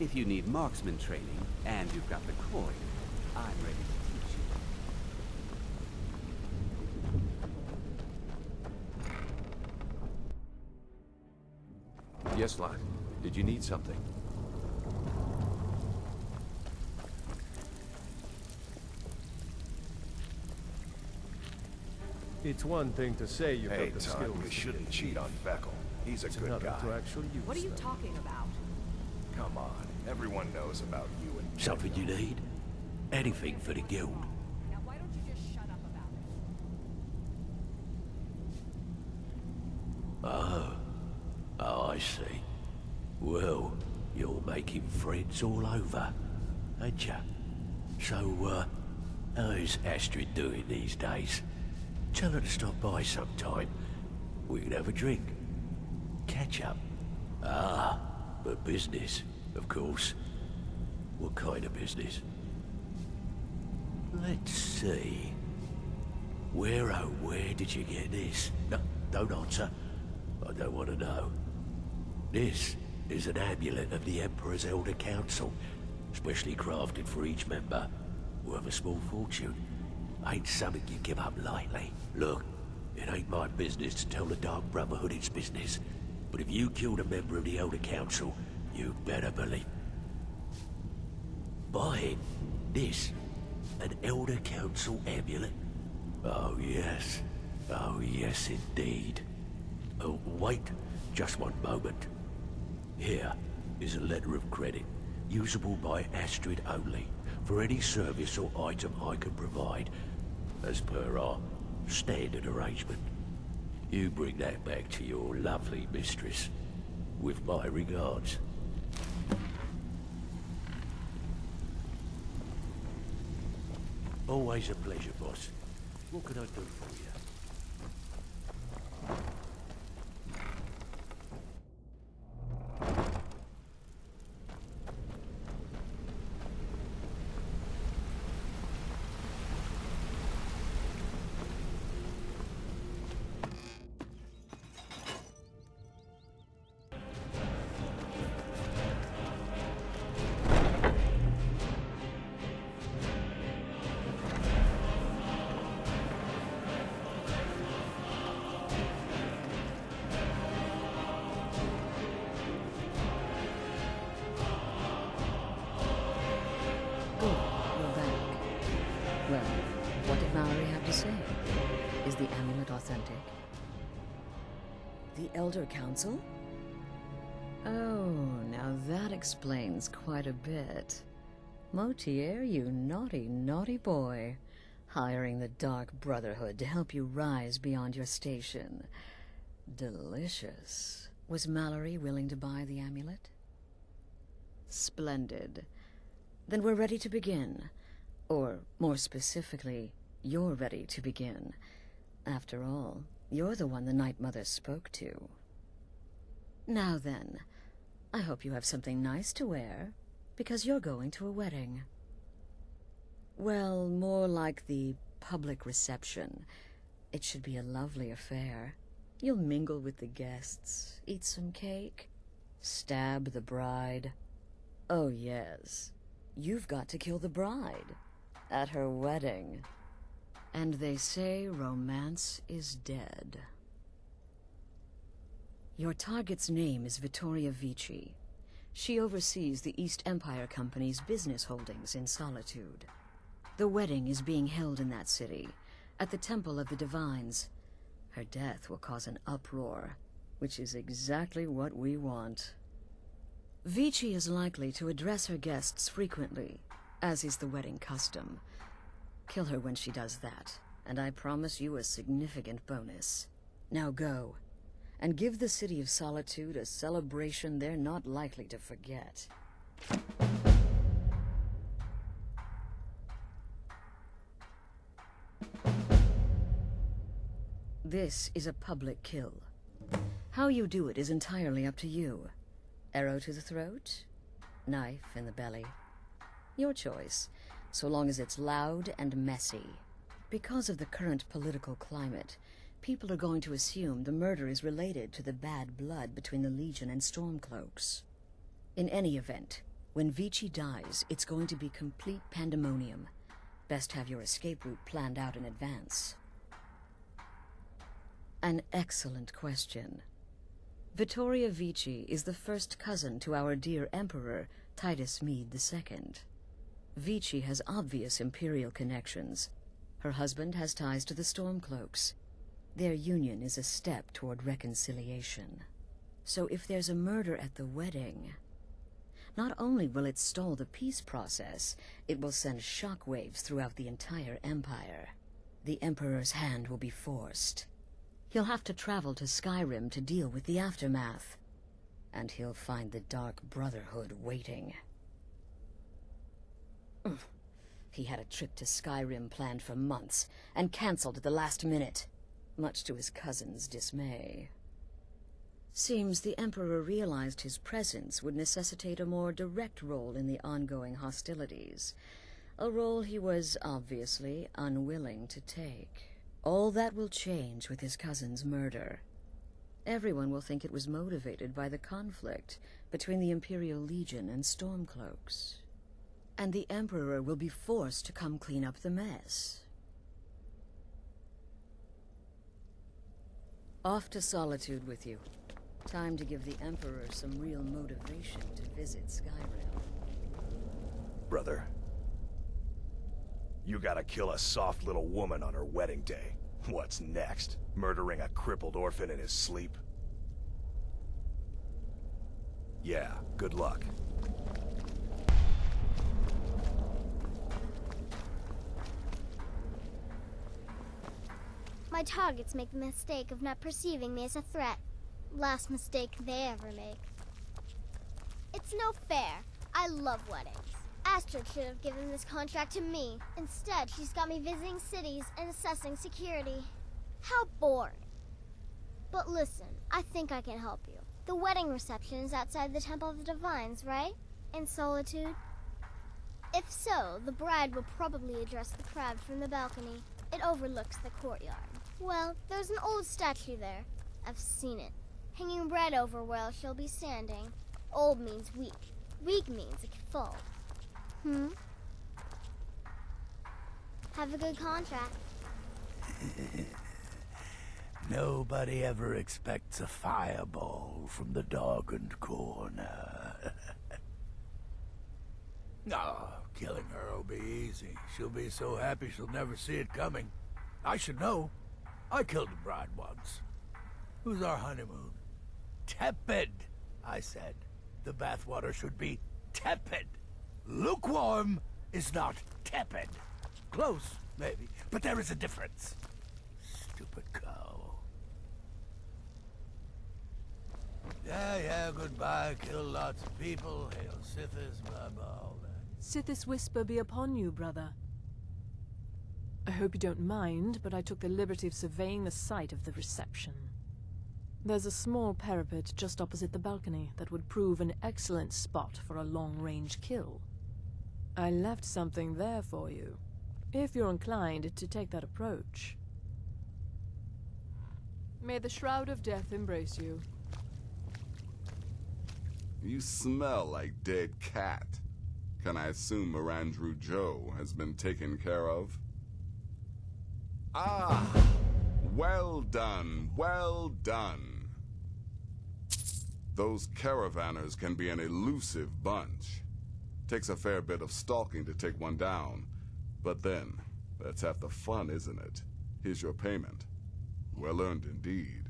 If you need marksman training, and you've got the coin, I'm ready to teach you. Yes, lad. Did you need something? It's one thing to say you've Hey, got the Todd, skills. you shouldn't cheat on Beckel. He's a It's good another guy. to actually use What are you them. talking about? Come on, everyone knows about you and Something you need? Anything for the guild. Now why don't you just shut up about it? Oh, I see. Well, you're making friends all over, ain't ya? So, how's Astrid doing these days? Tell her to stop by sometime. We can have a drink. Catch up. Ah, but business, of course. What kind of business? Let's see. Where, oh, where did you get this? No, don't answer. I don't want to know. This is an amulet of the Emperor's Elder Council, specially crafted for each member, worth a small fortune. Ain't something you give up lightly. Look, it ain't my business to tell the Dark Brotherhood its business, but if you killed a member of the Elder Council, you better believe. Buy it. This, an Elder Council amulet? Oh yes. Oh yes indeed. Oh, wait, just one moment. Here is a letter of credit, usable by Astrid only, for any service or item I can provide, as per our standard arrangement. You bring that back to your lovely mistress, with my regards. Always a pleasure, boss. What can I do for you? Well, what did Mallory have to say? Is the amulet authentic? The Elder Council? Oh, now that explains quite a bit. Motier, you naughty, naughty boy. Hiring the Dark Brotherhood to help you rise beyond your station. Delicious. Was Mallory willing to buy the amulet? Splendid. Then we're ready to begin. Or, more specifically, you're ready to begin. After all, you're the one the Night Mother spoke to. Now then, I hope you have something nice to wear, because you're going to a wedding. Well, more like the public reception. It should be a lovely affair. You'll mingle with the guests, eat some cake, stab the bride. Oh yes, you've got to kill the bride. At her wedding. And they say romance is dead. Your target's name is Vittoria Vici. She oversees the East Empire Company's business holdings in Solitude. The wedding is being held in that city, at the Temple of the Divines. Her death will cause an uproar, which is exactly what we want. Vici is likely to address her guests frequently, as is the wedding custom. Kill her when she does that, and I promise you a significant bonus. Now go, and give the City of Solitude a celebration they're not likely to forget. This is a public kill. How you do it is entirely up to you. Arrow to the throat? Knife in the belly? Your choice, so long as it's loud and messy. Because of the current political climate, people are going to assume the murder is related to the bad blood between the Legion and Stormcloaks. In any event, When Vici dies, it's going to be complete pandemonium. Best have your escape route planned out in advance. An excellent question. Vittoria Vici is the first cousin to our dear Emperor, Titus Mede II. Vici has obvious imperial connections. Her husband has ties to the Stormcloaks. Their union is a step toward reconciliation. So if there's a murder at the wedding, not only will it stall the peace process, it will send shockwaves throughout the entire empire. The Emperor's hand will be forced. He'll have to travel to Skyrim to deal with the aftermath. And he'll find the Dark Brotherhood waiting. He had a trip to Skyrim planned for months, and cancelled at the last minute, much to his cousin's dismay. Seems the Emperor realized his presence would necessitate a more direct role in the ongoing hostilities, a role he was obviously unwilling to take. All that will change with his cousin's murder. Everyone will think it was motivated by the conflict between the Imperial Legion and Stormcloaks. And the Emperor will be forced to come clean up the mess. Off to Solitude with you. Time to give the Emperor some real motivation to visit Skyrim. Brother, you gotta kill a soft little woman on her wedding day. What's next? Murdering a crippled orphan in his sleep? Yeah, good luck. My targets make the mistake of not perceiving me as a threat. Last mistake they ever make. It's no fair. I love weddings. Astrid should have given this contract to me. Instead, she's got me visiting cities and assessing security. How boring. But listen, I think I can help you. The wedding reception is outside the Temple of the Divines, right? In Solitude? If so, the bride will probably address the crowd from the balcony. It overlooks the courtyard. Well, there's an old statue there. I've seen it. Hanging right over where she'll be standing. Old means weak. Weak means it can fall. Have a good contract. Nobody ever expects a fireball from the darkened corner. No, killing her will be easy. She'll be so happy she'll never see it coming. I should know. I killed a bride once. Who's our honeymoon? Tepid, I said. The bathwater should be tepid. Lukewarm is not tepid. Close, maybe, but there is a difference. Stupid cow. Yeah, goodbye. Kill lots of people. Hail Sithis, blah, blah, all that. Sithis whisper be upon you, brother. I hope you don't mind, but I took the liberty of surveying the site of the reception. There's a small parapet just opposite the balcony that would prove an excellent spot for a long-range kill. I left something there for you, if you're inclined to take that approach. May the Shroud of Death embrace you. You smell like dead cat. Can I assume Mirandrew Joe has been taken care of? Ah! Well done, well done. Those caravanners can be an elusive bunch. Takes a fair bit of stalking to take one down. But then, that's half the fun, isn't it? Here's your payment. Well earned indeed.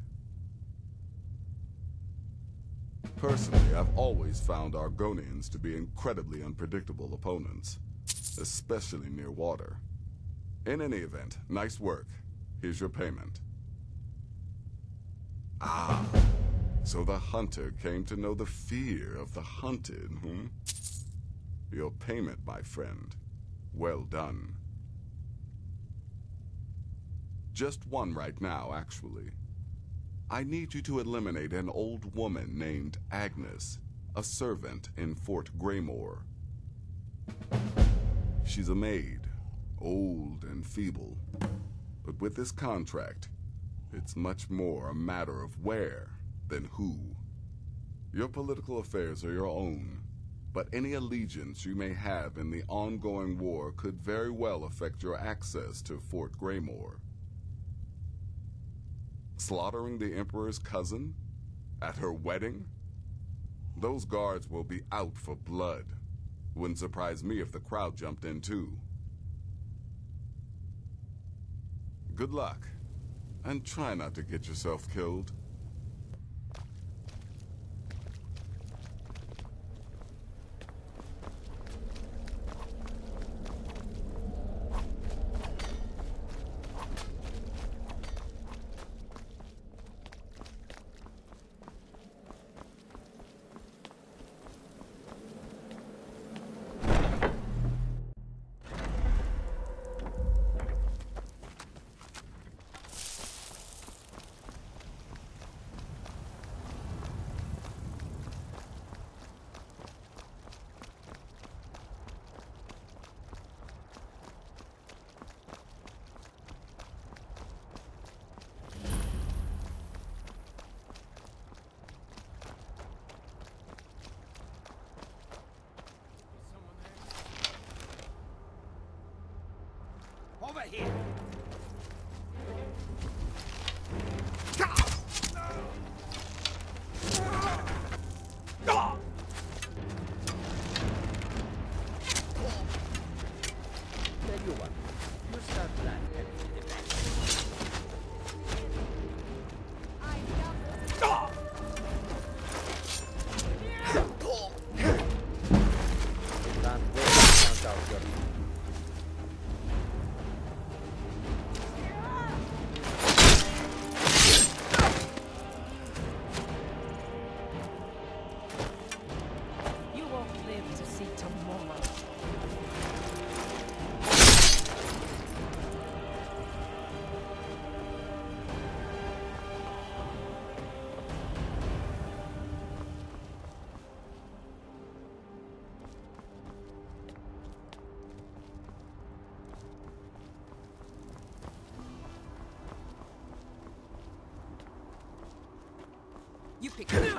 Personally, I've always found Argonians to be incredibly unpredictable opponents, especially near water. In any event, nice work. Here's your payment. Ah, so the hunter came to know the fear of the hunted, Your payment, my friend. Well done. Just one right now, actually. I need you to eliminate an old woman named Agnes, a servant in Fort Greymore. She's a maid, old and feeble. But with this contract, it's much more a matter of where than who. Your political affairs are your own. but any allegiance you may have in the ongoing war could very well affect your access to Fort Greymore. Slaughtering the Emperor's cousin? At her wedding? Those guards will be out for blood. Wouldn't surprise me if the crowd jumped in too. Good luck, and try not to get yourself killed. Over here! Tell you what, you start planning the defense. Can't wait to count out your... You won't live to see tomorrow. You pick it.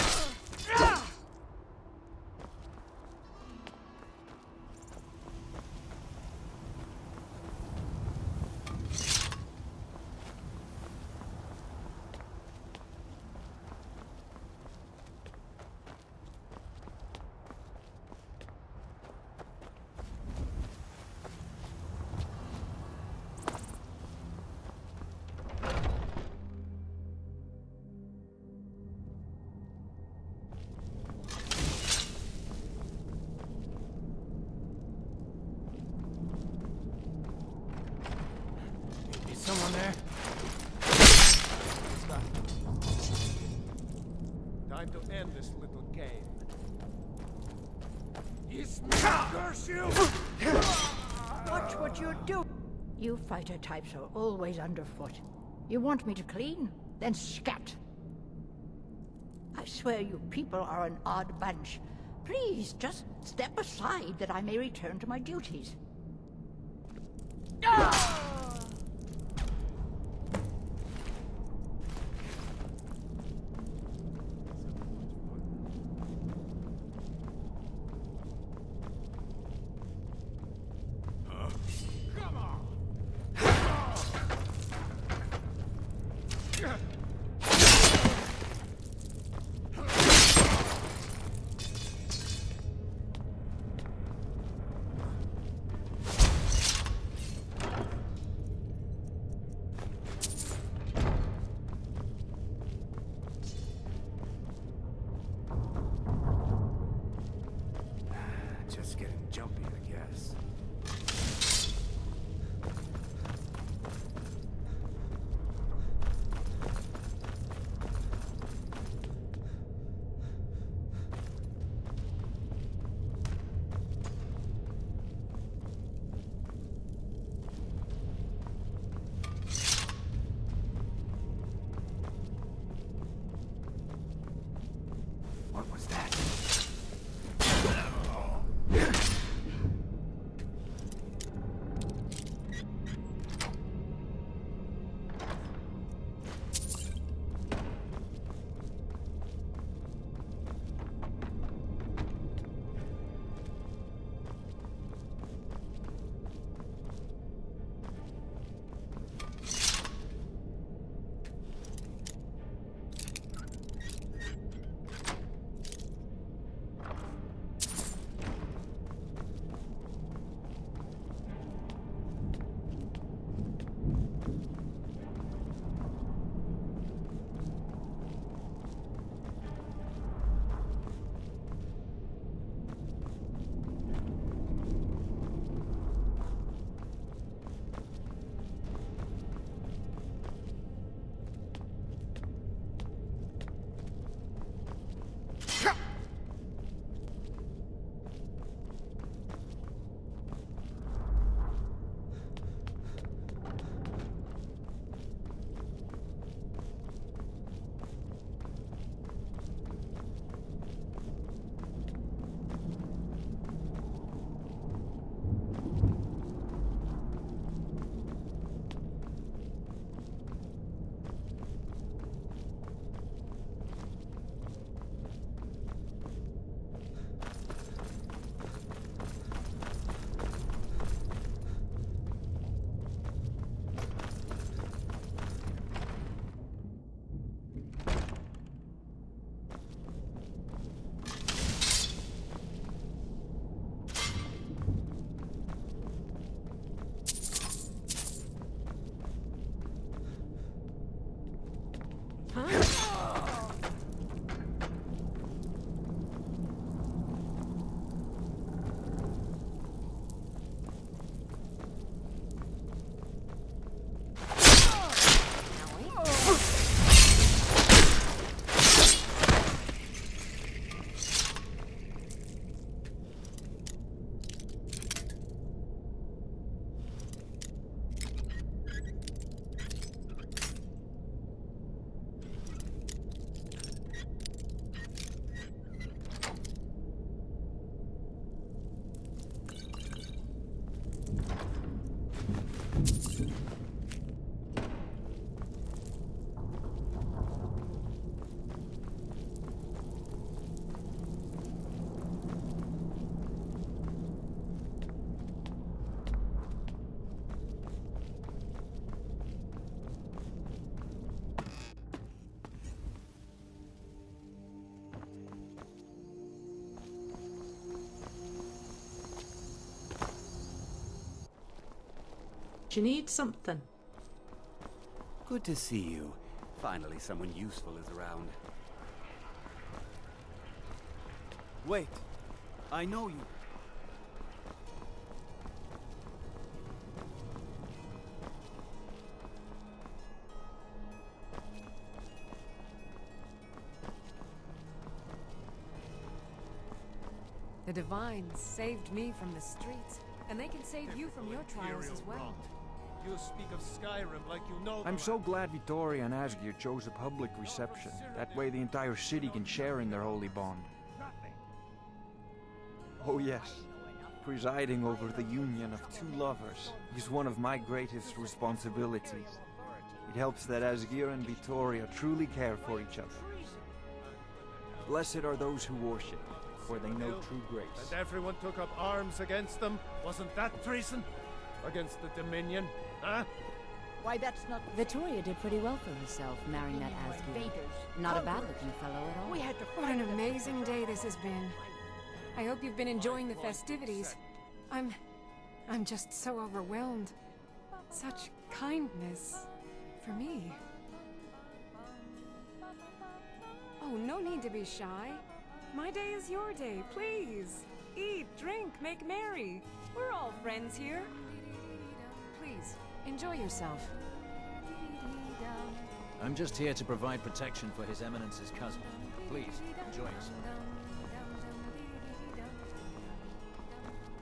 Is someone there? Time to end this little game. It's me, curse you! Watch what you do. You fighter types are always underfoot. You want me to clean? Then scat. I swear you people are an odd bunch. Please, just step aside that I may return to my duties. Do you need something? Good to see you. Finally, someone useful is around. Wait. I know you. The Divines saved me from the streets, and they can save you from your trials as well. You speak of Skyrim like you know. I'm so glad Vittoria and Asgir chose a public reception. That way the entire city can share in their holy bond. Oh yes, presiding over the union of two lovers is one of my greatest responsibilities. It helps that Asgir and Vittoria truly care for each other. Blessed are those who worship, for they know true grace. And everyone took up arms against them. Wasn't that treason? Against the Dominion, huh? Why, that's not... Vittoria did pretty well for herself, marrying that Asgir. Not a bad-looking fellow at all. We had to What an amazing day this has been. I hope you've been enjoying the festivities. I'm just so overwhelmed. Such kindness for me. Oh, no need to be shy. My day is your day, please. Eat, drink, make merry. We're all friends here. Please, enjoy yourself. I'm just here to provide protection for His Eminence's cousin. Please, enjoy yourself.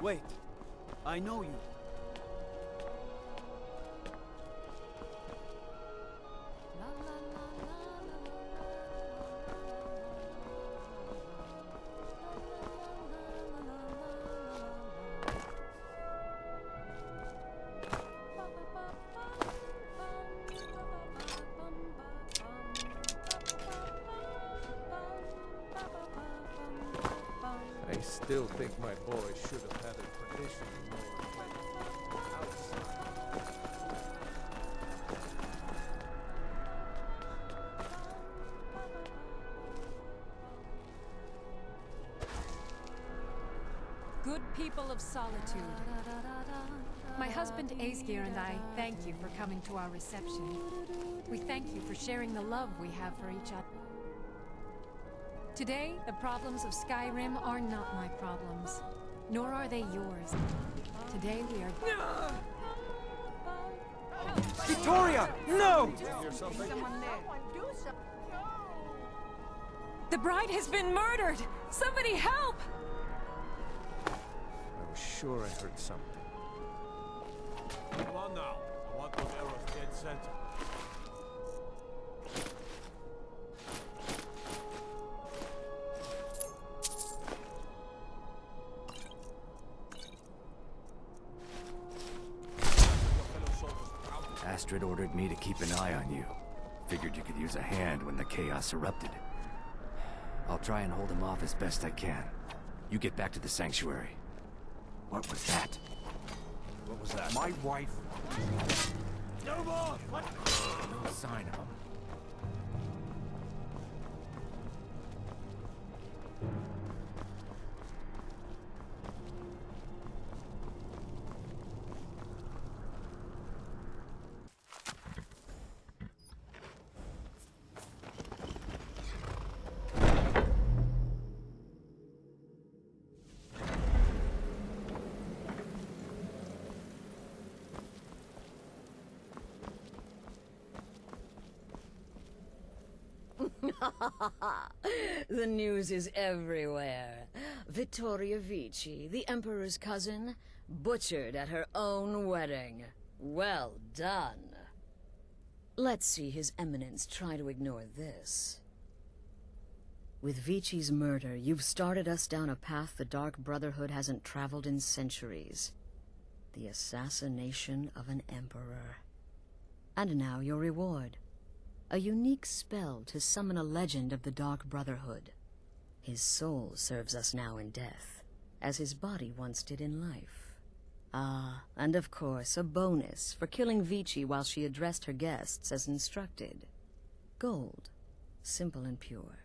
Wait. I know you. I still think my boy should have had a tradition more outside. Good people of solitude. My husband Asgir and I thank you for coming to our reception. We thank you for sharing the love we have for each other. Today, the problems of Skyrim are not my problems, nor are they yours. Today we are... Vittoria! No! The bride has been murdered! Somebody help! I was sure I heard something. Come on now. I want those arrows dead center. Astrid ordered me to keep an eye on you. Figured you could use a hand when the chaos erupted. I'll try and hold him off as best I can. You get back to the sanctuary. What was that? What was that? My wife. No more! What? No sign of him. The news is everywhere. Vittoria Vici, the Emperor's cousin, butchered at her own wedding. Well done. Let's see His Eminence try to ignore this. With Vici's murder, you've started us down a path the Dark Brotherhood hasn't traveled in centuries. The assassination of an emperor. And now your reward. A unique spell to summon a legend of the Dark Brotherhood. His soul serves us now in death, as his body once did in life. Ah, and of course, a bonus for killing Vici while she addressed her guests as instructed. Gold. Simple and pure.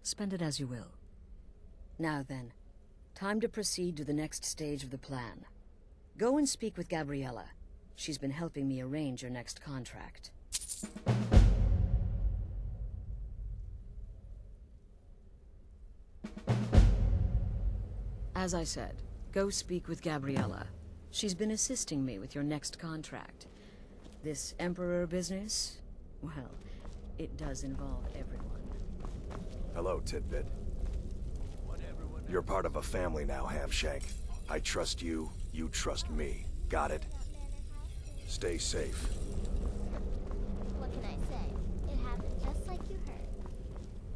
Spend it as you will. Now then, time to proceed to the next stage of the plan. Go and speak with Gabriella. She's been helping me arrange your next contract. As I said, go speak with Gabriella. She's been assisting me with your next contract. This Emperor business? Well, it does involve everyone. Hello, Tidbit. You're part of a family now, Hamshank. I trust you, you trust me. Got it? Stay safe. What can I say? It happened just like you heard.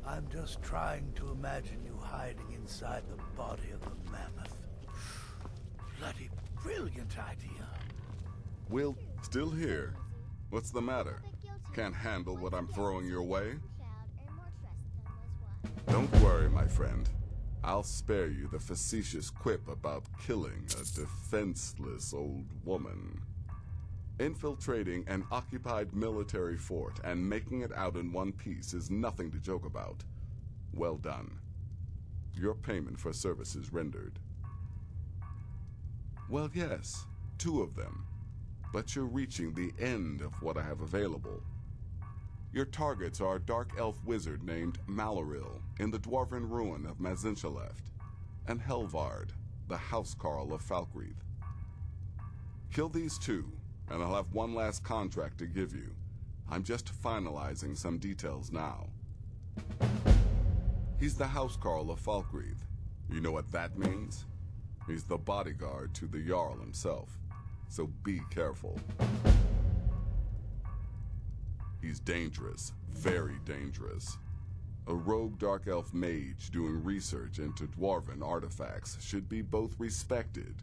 I'm just trying to imagine you hiding inside the body of a mammoth. Bloody brilliant idea. Will, still here. What's the matter? Can't handle what I'm throwing your way? Don't worry, my friend. I'll spare you the facetious quip about killing a defenseless old woman. Infiltrating an occupied military fort and making it out in one piece is nothing to joke about. Well done. Your payment for services rendered. Well, yes, 2 of them. But you're reaching the end of what I have available. Your targets are a dark elf wizard named Maloril in the dwarven ruin of Mazinchaleft, and Helvard, the housecarl of Falkreath. Kill these 2, and I'll have one last contract to give you. I'm just finalizing some details now. He's the housecarl of Falkreath. You know what that means? He's the bodyguard to the Jarl himself, so be careful. He's dangerous, very dangerous. A rogue dark elf mage doing research into dwarven artifacts should be both respected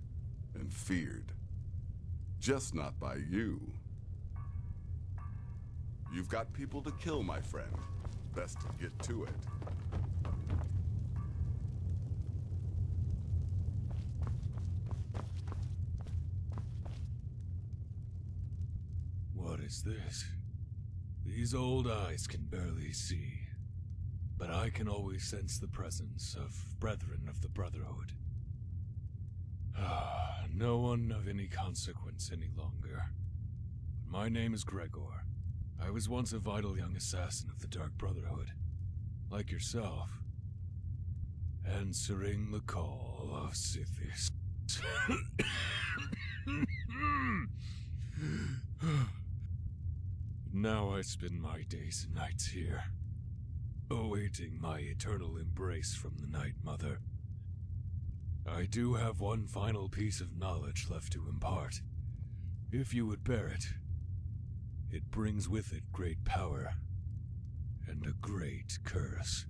and feared. Just not by you. You've got people to kill, my friend. Best to get to it. What is this? These old eyes can barely see, but I can always sense the presence of brethren of the Brotherhood. No one of any consequence any longer. But my name is Gregor. I was once a vital young assassin of the Dark Brotherhood, like yourself, answering the call of Sithis. Now I spend my days and nights here, awaiting my eternal embrace from the Night Mother. I do have one final piece of knowledge left to impart, if you would bear it. It brings with it great power, and a great curse.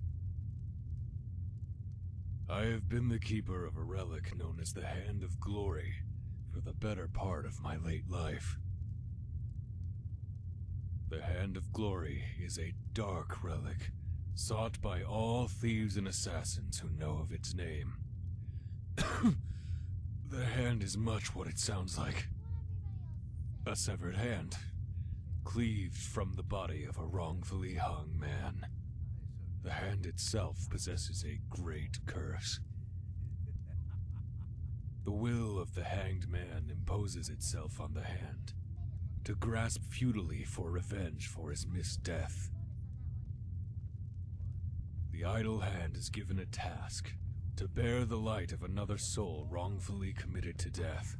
I have been the keeper of a relic known as the Hand of Glory for the better part of my late life. The Hand of Glory is a dark relic, sought by all thieves and assassins who know of its name. The hand is much what it sounds like. A severed hand, cleaved from the body of a wrongfully hung man. The hand itself possesses a great curse. The will of the hanged man imposes itself on the hand, to grasp futilely for revenge for his missed death. The idle hand is given a task to bear the light of another soul wrongfully committed to death.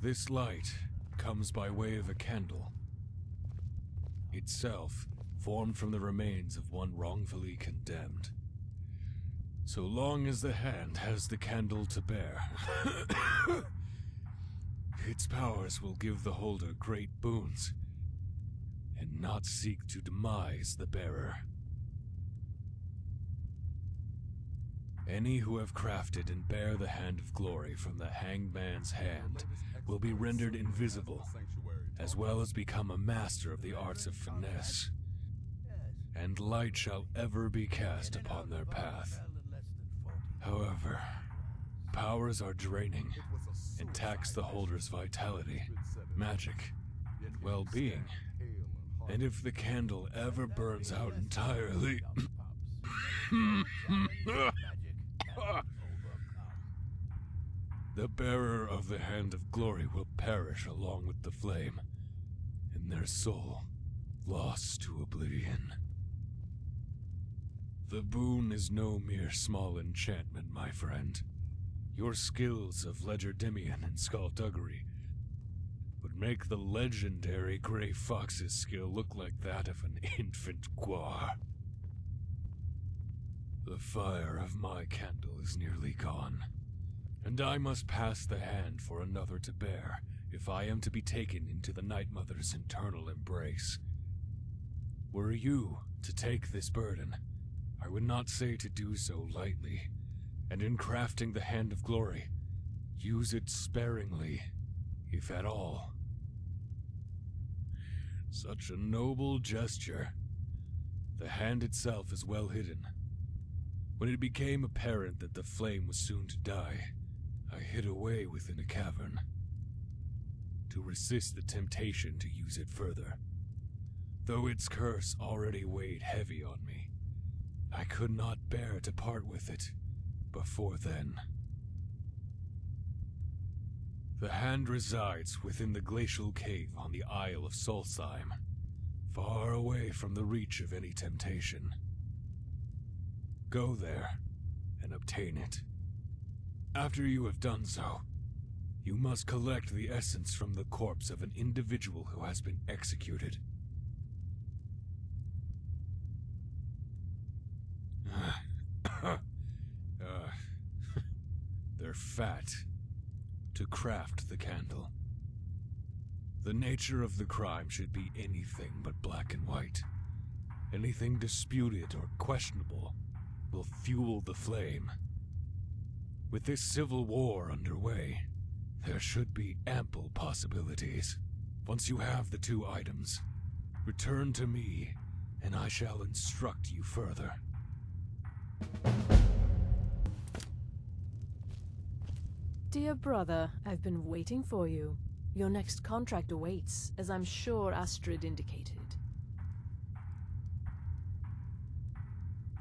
This light comes by way of a candle, itself formed from the remains of one wrongfully condemned. So long as the hand has the candle to bear, its powers will give the holder great boons, and not seek to demise the bearer. Any who have crafted and bear the Hand of Glory from the hanged man's hand will be rendered invisible, as well as become a master of the arts of finesse, and light shall ever be cast upon their path. However, powers are draining and tax the holder's vitality, magic, and well-being. And if the candle ever burns out entirely... The bearer of the Hand of Glory will perish along with the flame, and their soul lost to oblivion. The boon is no mere small enchantment, my friend. Your skills of legerdemain and skullduggery would make the legendary Grey Fox's skill look like that of an infant guar. The fire of my candle is nearly gone, and I must pass the hand for another to bear if I am to be taken into the Night Mother's eternal embrace. Were you to take this burden, I would not say to do so lightly, and in crafting the Hand of Glory, use it sparingly, if at all. Such a noble gesture. The hand itself is well hidden. When it became apparent that the flame was soon to die, I hid away within a cavern to resist the temptation to use it further. Though its curse already weighed heavy on me, I could not bear to part with it before then. The hand resides within the glacial cave on the Isle of Solstheim, far away from the reach of any temptation. Go there and obtain it. After you have done so, you must collect the essence from the corpse of an individual who has been executed. They're fat to craft the candle. The nature of the crime should be anything but black and white. Anything disputed or questionable will fuel the flame. With this civil war underway, there should be ample possibilities. Once you have the two items, return to me, and I shall instruct you further. Dear brother, I've been waiting for you. Your next contract awaits, as I'm sure Astrid indicated.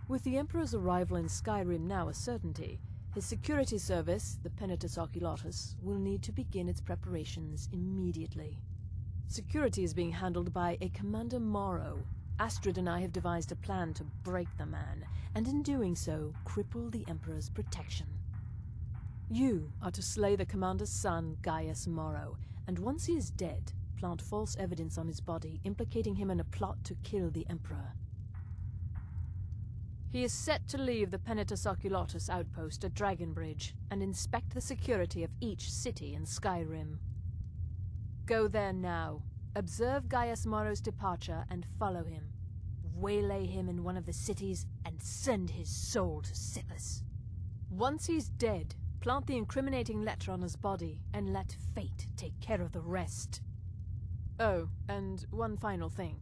With the Emperor's arrival in Skyrim now a certainty, his security service, the Penitus Oculatus, will need to begin its preparations immediately. Security is being handled by a Commander Morrow. Astrid and I have devised a plan to break the man, and in doing so, cripple the Emperor's protection. You are to slay the Commander's son, Gaius Morrow, and once he is dead, plant false evidence on his body, implicating him in a plot to kill the Emperor. He is set to leave the Penitus Oculatus outpost at Dragonbridge and inspect the security of each city in Skyrim. Go there now, observe Gaius Morrow's departure and follow him. Waylay him in one of the cities and send his soul to Sippus. Once he's dead, plant the incriminating letter on his body and let fate take care of the rest. Oh, and one final thing.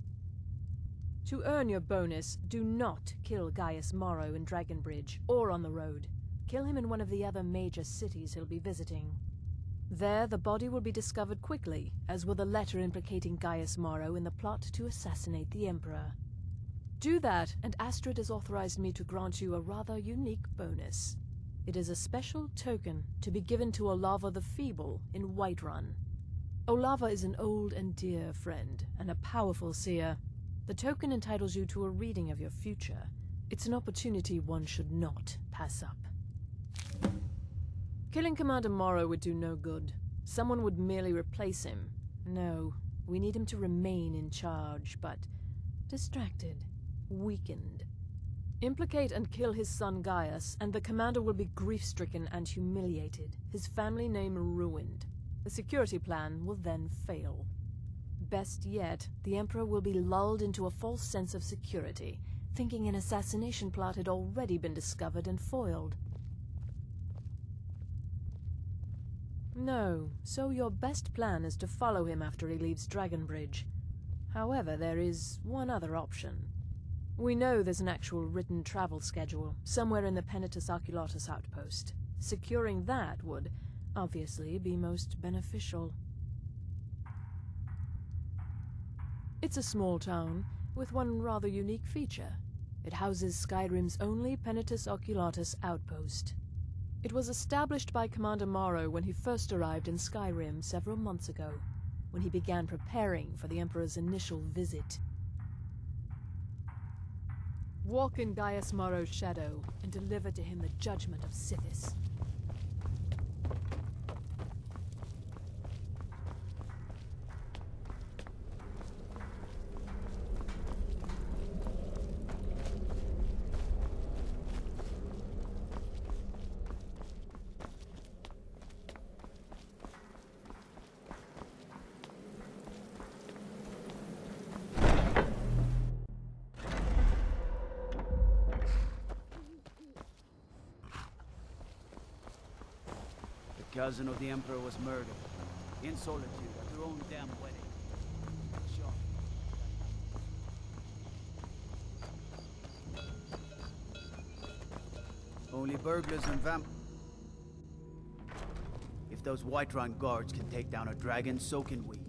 To earn your bonus, do not kill Gaius Morrow in Dragonbridge or on the road. Kill him in one of the other major cities he'll be visiting. There, the body will be discovered quickly, as will the letter implicating Gaius Morrow in the plot to assassinate the Emperor. Do that, and Astrid has authorized me to grant you a rather unique bonus. It is a special token to be given to Olava the Feeble in Whiterun. Olava is an old and dear friend, and a powerful seer. The token entitles you to a reading of your future. It's an opportunity one should not pass up. Killing Commander Morrow would do no good. Someone would merely replace him. No, we need him to remain in charge, but distracted, weakened. Implicate and kill his son Gaius, and the commander will be grief-stricken and humiliated, his family name ruined. The security plan will then fail. Best yet, the Emperor will be lulled into a false sense of security, thinking an assassination plot had already been discovered and foiled. No, so your best plan is to follow him after he leaves Dragonbridge. However, there is one other option. We know there's an actual written travel schedule, somewhere in the Penitus Oculatus outpost. Securing that would, obviously, be most beneficial. It's a small town, with one rather unique feature. It houses Skyrim's only Penitus Oculatus outpost. It was established by Commander Morrow when he first arrived in Skyrim several months ago, when he began preparing for the Emperor's initial visit. Walk in Gaius Morrow's shadow and deliver to him the judgment of Sithis. The cousin of the Emperor was murdered, in solitude, at their own damn wedding. Shot. Only burglars and If those Whiterun guards can take down a dragon, so can we.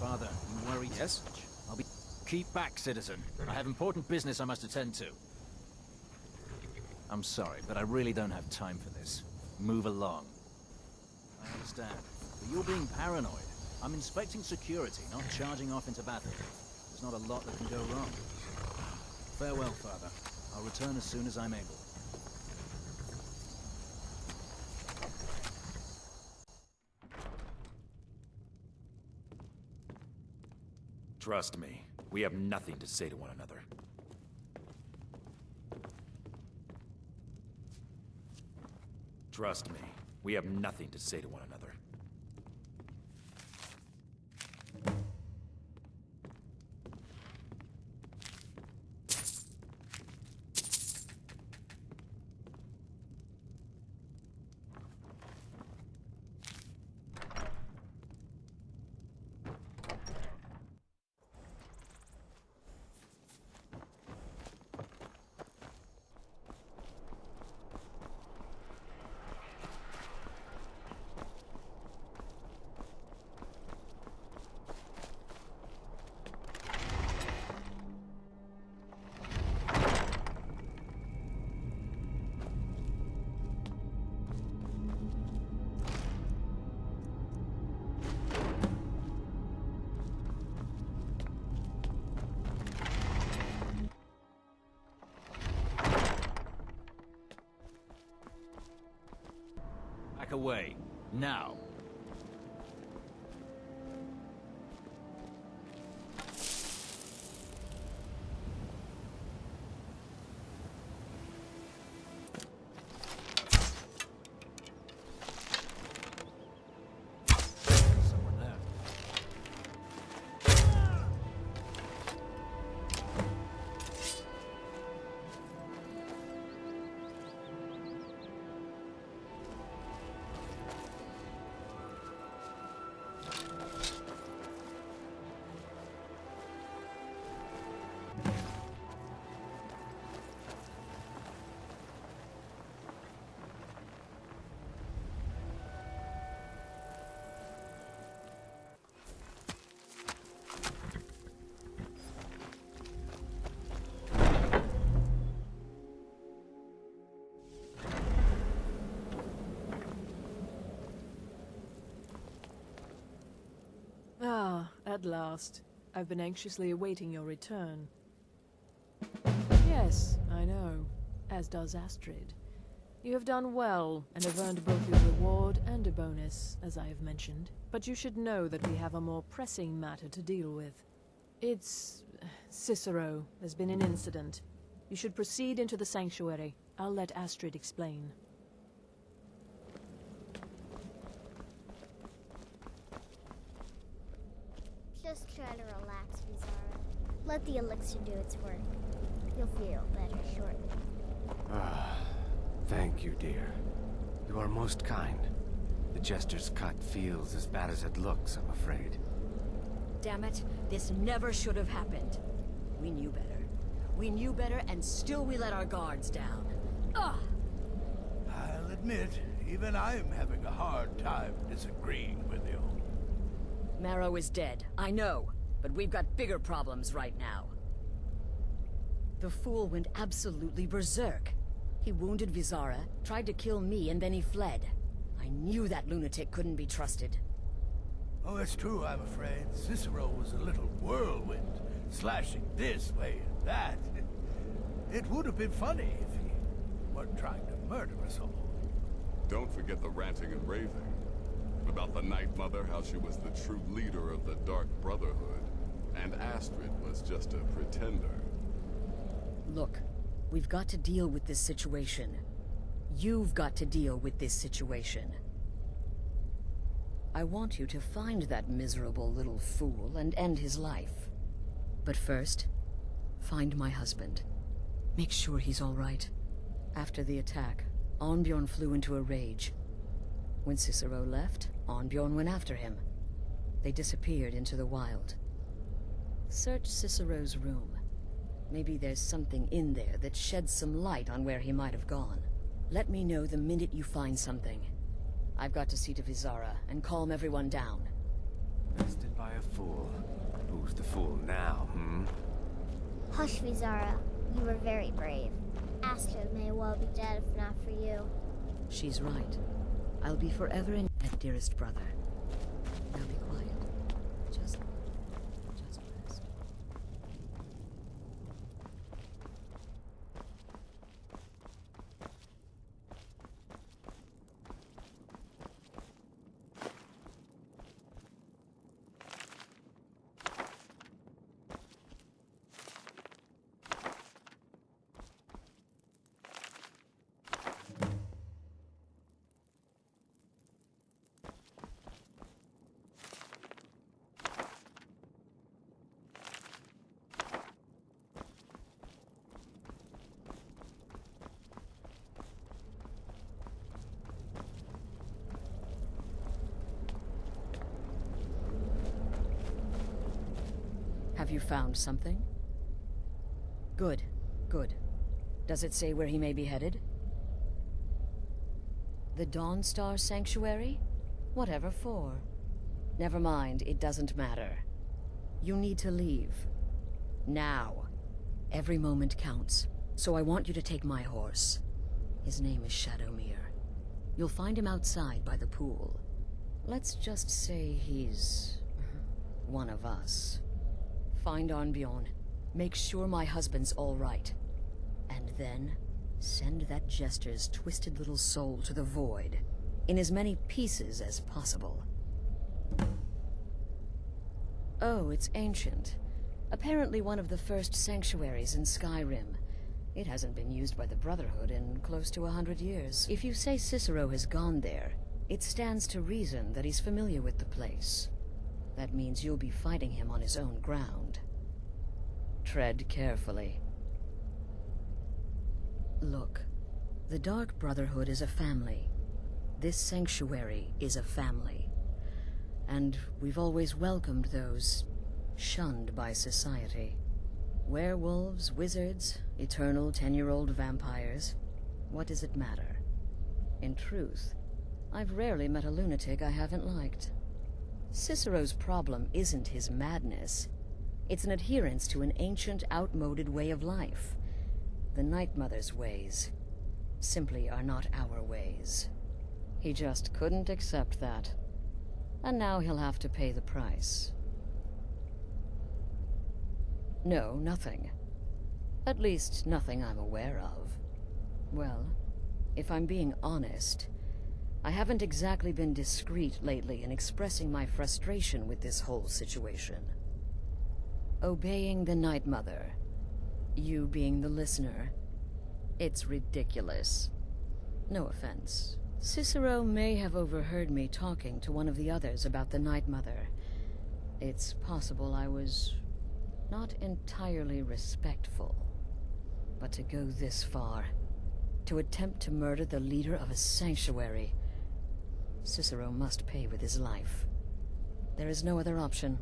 Father, you worry too much. I'll be... Keep back, citizen. I have important business I must attend to. I'm sorry, but I really don't have time for this. Move along. I understand, but you're being paranoid. I'm inspecting security, not charging off into battle. There's not a lot that can go wrong. Farewell, Father. I'll return as soon as I'm able. Trust me, we have nothing to say to one another. Trust me, we have nothing to say to one another. Back away. Now. Someone there. Ah, at last. I've been anxiously awaiting your return. Yes, I know. As does Astrid. You have done well, and have earned both your reward and a bonus, as I have mentioned. But you should know that we have a more pressing matter to deal with. It's... Cicero. There's been an incident. You should proceed into the sanctuary. I'll let Astrid explain. Just try to relax, Vizara. Let the elixir do its work. You'll feel better shortly. Ah, thank you, dear. You are most kind. The jester's cut feels as bad as it looks, I'm afraid. Damn it, this never should have happened. We knew better. We knew better, and still we let our guards down. Ugh! I'll admit, even I'm having a hard time disagreeing with you. Marrow is dead, I know, but we've got bigger problems right now. The fool went absolutely berserk. He wounded Vizara, tried to kill me, and then he fled. I knew that lunatic couldn't be trusted. Oh, it's true, I'm afraid. Cicero was a little whirlwind, slashing this way and that. It would have been funny if he weren't trying to murder us all. Don't forget the ranting and raving. About the Night Mother, how she was the true leader of the Dark Brotherhood, and Astrid was just a pretender. Look, we've got to deal with this situation. You've got to deal with this situation. I want you to find that miserable little fool and end his life. But first, find my husband. Make sure he's all right. After the attack, Arnbjorn flew into a rage. When Cicero left, Arnbjorn went after him. They disappeared into the wild. Search Cicero's room. Maybe there's something in there that sheds some light on where he might have gone. Let me know the minute you find something. I've got to see to Vizara and calm everyone down. Bested by a fool. Who's the fool now, Hush, Vizara. You were very brave. Astrid may well be dead if not for you. She's right. I'll be forever in debt, dearest brother. Now be quiet. Just rest. you found something? Good, good. Does it say where he may be headed? The Dawnstar Sanctuary? Whatever for. Never mind, it doesn't matter. You need to leave. Now. Every moment counts, so I want you to take my horse. His name is Shadowmere. You'll find him outside by the pool. Let's just say he's one of us. Find Arnbjorn. Make sure my husband's all right. And then send that jester's twisted little soul to the void, in as many pieces as possible. Oh, it's ancient. Apparently one of the first sanctuaries in Skyrim. It hasn't been used by the Brotherhood in close to 100 years. If you say Cicero has gone there, it stands to reason that he's familiar with the place. That means you'll be fighting him on his own ground. Tread carefully. Look, the Dark Brotherhood is a family. This sanctuary is a family. And we've always welcomed those shunned by society. Werewolves, wizards, eternal 10-year-old vampires. What does it matter? In truth, I've rarely met a lunatic I haven't liked. Cicero's problem isn't his madness. It's an adherence to an ancient, outmoded way of life. The Night Mother's ways simply are not our ways. He just couldn't accept that. And now he'll have to pay the price. No, nothing. At least, nothing I'm aware of. Well, if I'm being honest, I haven't exactly been discreet lately in expressing my frustration with this whole situation. Obeying the Night Mother, you being the listener, it's ridiculous. No offense. Cicero may have overheard me talking to one of the others about the Night Mother. It's possible I was not entirely respectful. But to go this far, to attempt to murder the leader of a sanctuary, Cicero must pay with his life. There is no other option.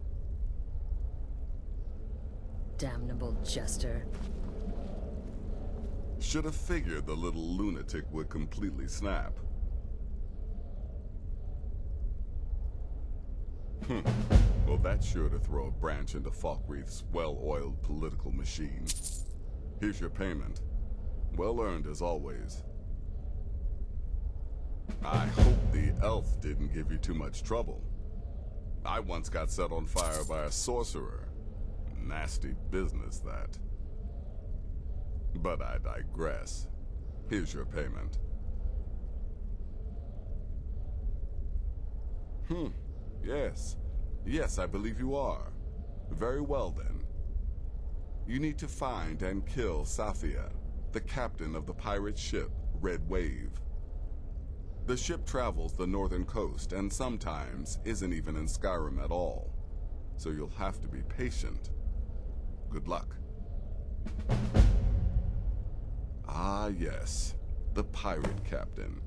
Damnable jester. Should have figured the little lunatic would completely snap. Well, that's sure to throw a branch into Falkreath's well-oiled political machine. Here's your payment. Well earned as always. I hope the elf didn't give you too much trouble. I once got set on fire by a sorcerer. Nasty business, that. But I digress. Here's your payment. Yes. Yes, I believe you are. Very well, then. You need to find and kill Safia, the captain of the pirate ship, Red Wave. The ship travels the northern coast and sometimes isn't even in Skyrim at all. So you'll have to be patient. Good luck. Ah, yes. The pirate captain.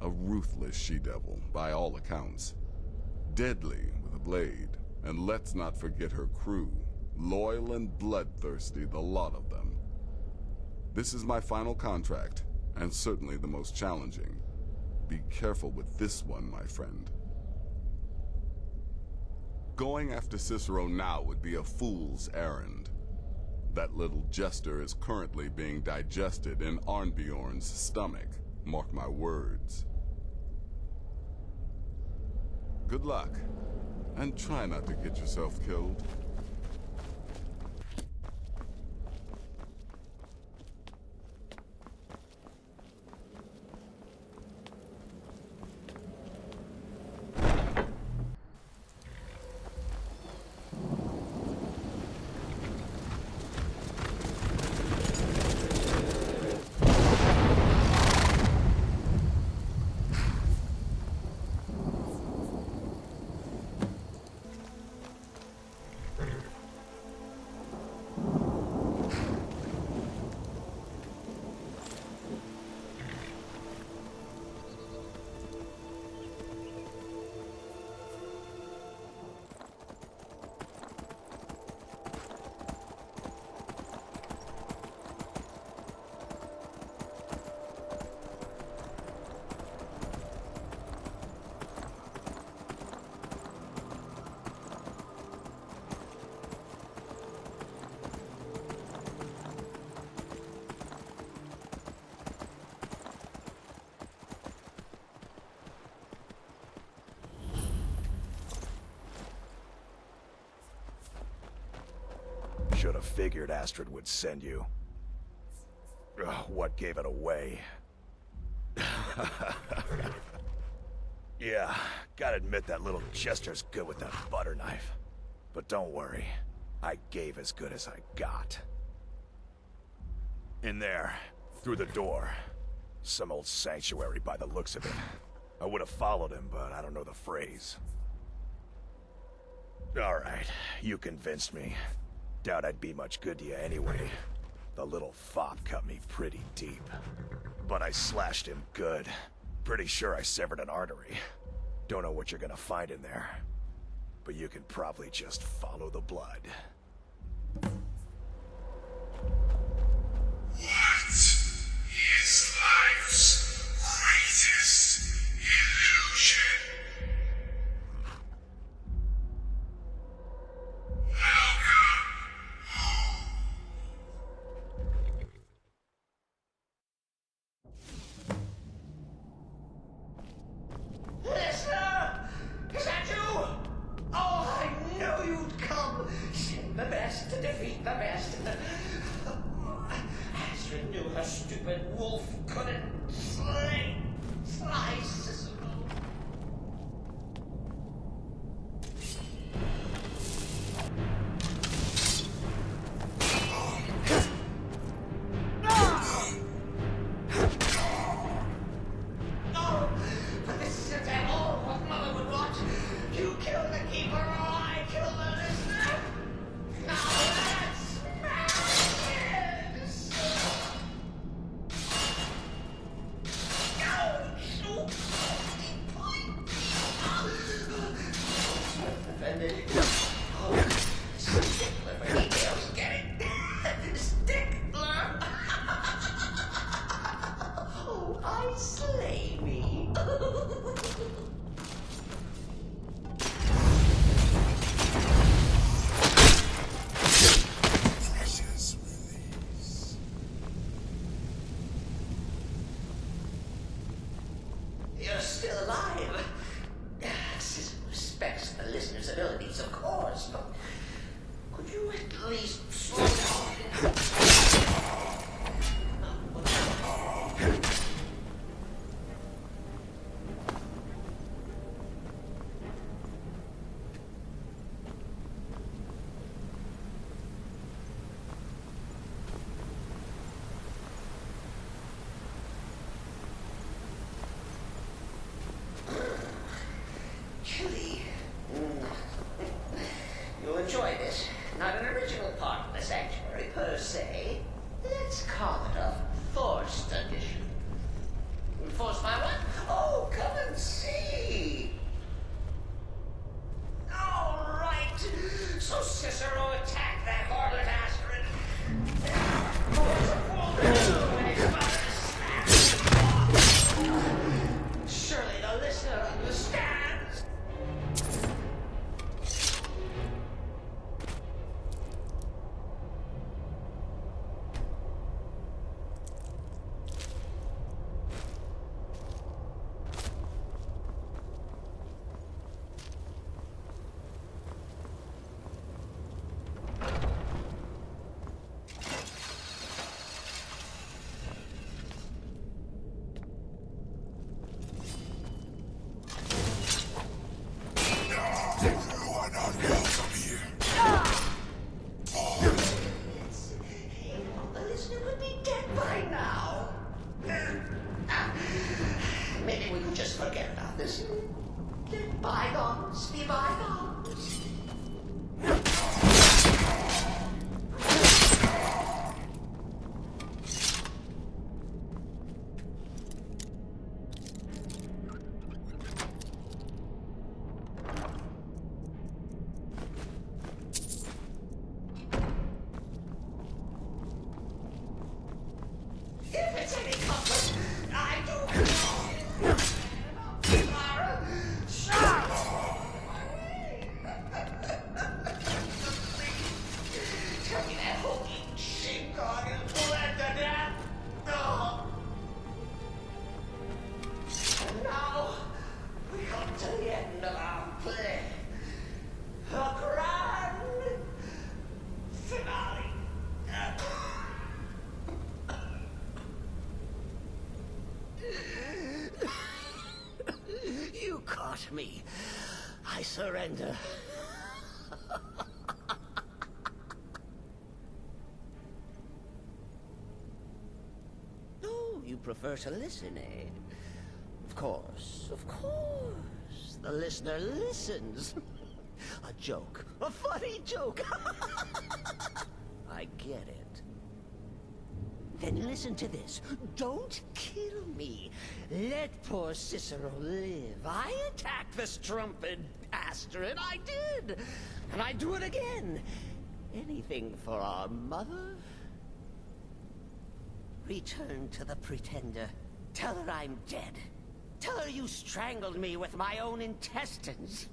A ruthless she-devil, by all accounts. Deadly with a blade. And let's not forget her crew. Loyal and bloodthirsty, the lot of them. This is my final contract, and certainly the most challenging. Be careful with this one, my friend. Going after Cicero now would be a fool's errand. That little jester is currently being digested in Arnbjorn's stomach. Mark my words. Good luck, and try not to get yourself killed. Should have figured Astrid would send you. Ugh, what gave it away? Yeah, gotta admit that little jester's good with that butter knife. But don't worry, I gave as good as I got. In there, through the door. Some old sanctuary by the looks of it. I would have followed him, but I don't know the phrase. Alright, you convinced me. Doubt I'd be much good to you anyway. The little fop cut me pretty deep. But I slashed him good. Pretty sure I severed an artery. Don't know what you're gonna find in there. But you can probably just follow the blood. What is life's greatest illusion? Listener! Is that you? Oh, I knew you'd come! Send the best to defeat the best. Astrid knew her stupid wolf couldn't slay Cicerón. You're still alive. Cicerón respects the listener's abilities, of course, but could you at least slow down? Chilly. You'll enjoy this. Not an original part of the sanctuary per se. Let's call it a forced addition. Forced by what? Oh, come and see. All right. So Cicero attacked that harlot Astrid. Surely the listener understands. The listener would be dead by now. Maybe we could just forget about this. Let bygones be bygones. If it's any comfort, I do. tempt me, I surrender. Oh, you prefer to listen, eh? Of course, of course. The listener listens. A joke. A funny joke. I get it. Then listen to this. Don't kill me. Let poor Cicero live. I attacked the strumpet Astrid. I did. And I do it again. Anything for our mother? Return to the pretender. Tell her I'm dead. Tell her you strangled me with my own intestines.